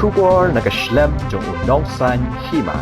Shubor nakaslem jong unongsan Hima.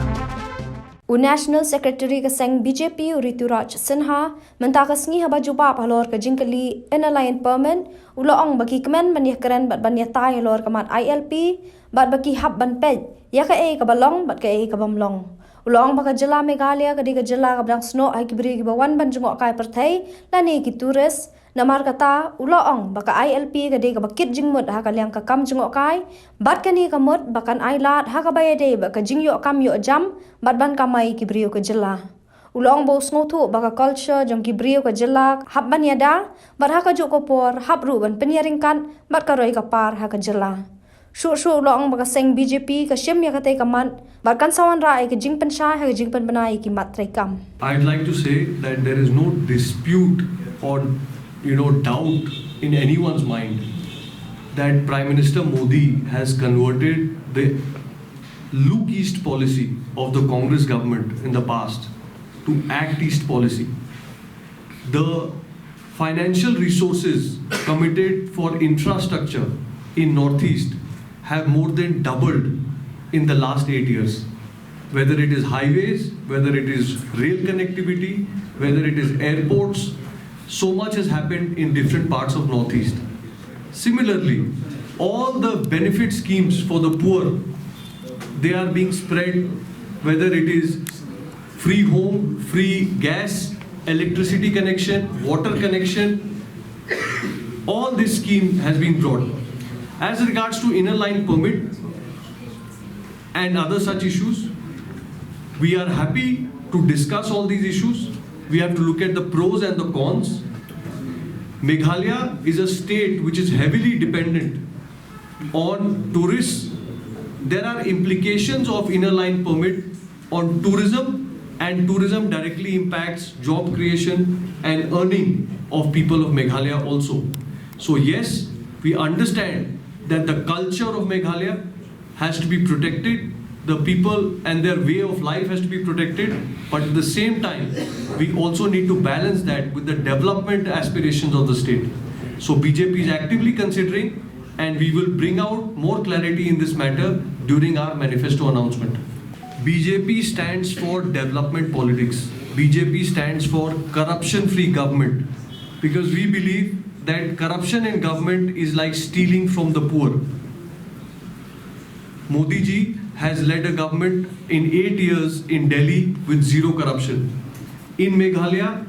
National Secretary kaseng BJP Rituraj Sinha mentakasngi haba juba halor ka jingkali inalayan permanent uloong bagi kemen maniahkeran bat banyatai halor kamat ILP bat bagi hab ban pej ya ka ka balong bat ka bamlong uloong baka Jylla Meghalaya ka di ka Jylla ka bang sno ai kibri ki bawan ban jengok kai perthai lani ki turis namar kata uloong baka ILP ka di ka bakit jingmut ha ka liang ka kam jengok kai bat ka ni ka mut bakan ailat ha ka bayade baka jingyo kam yo jam bat ban kamai kibrio ka Jylla uloong bo sngotu baka Kolshor jong kibrio ka Jylla hab ban yada bat ha ka juk kopor hab ru ban Pynïaryngkat bat ka roi ka par ha ka Jylla Shu uloong baka seng BJP ka shim ya katay kaman bat kan sawan rai ka jing pensha ha ka jing pen banai ki mat trai kam. I'd like to say that there is no dispute or doubt in anyone's mind that Prime Minister Modi has converted the look east policy of the Congress government in the past to act east policy. The financial resources committed for infrastructure in Northeast have more than doubled in the last 8 years. Whether it is highways, whether it is rail connectivity, whether it is airports, so much has happened in different parts of Northeast. Similarly, all the benefit schemes for the poor, they are being spread, whether it is free home, free gas, electricity connection, water connection, all this scheme has been brought. As regards to inner line permit and other such issues, we are happy to discuss all these issues. We have to look at the pros and the cons. Meghalaya is a state which is heavily dependent on tourists. There are implications of inner line permit on tourism, and tourism directly impacts job creation and earning of people of Meghalaya also. So yes, we understand that the culture of Meghalaya has to be protected, the people and their way of life has to be protected, but at the same time, we also need to balance that with the development aspirations of the state. So BJP is actively considering, and we will bring out more clarity in this matter during our manifesto announcement. BJP stands for development politics. BJP stands for corruption-free government, because we believe that corruption in government is like stealing from the poor. Modi ji has led a government in 8 years in Delhi with zero corruption. In Meghalaya,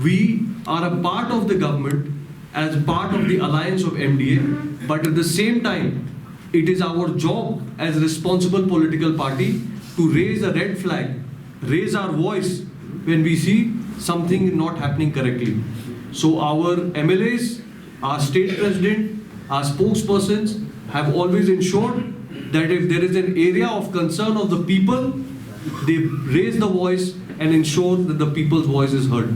we are a part of the government as part of the alliance of MDA, but at the same time, it is our job as a responsible political party to raise a red flag, raise our voice when we see something not happening correctly. So our MLAs, our state president, our spokespersons have always ensured that if there is an area of concern of the people, they raise the voice and ensure that the people's voice is heard.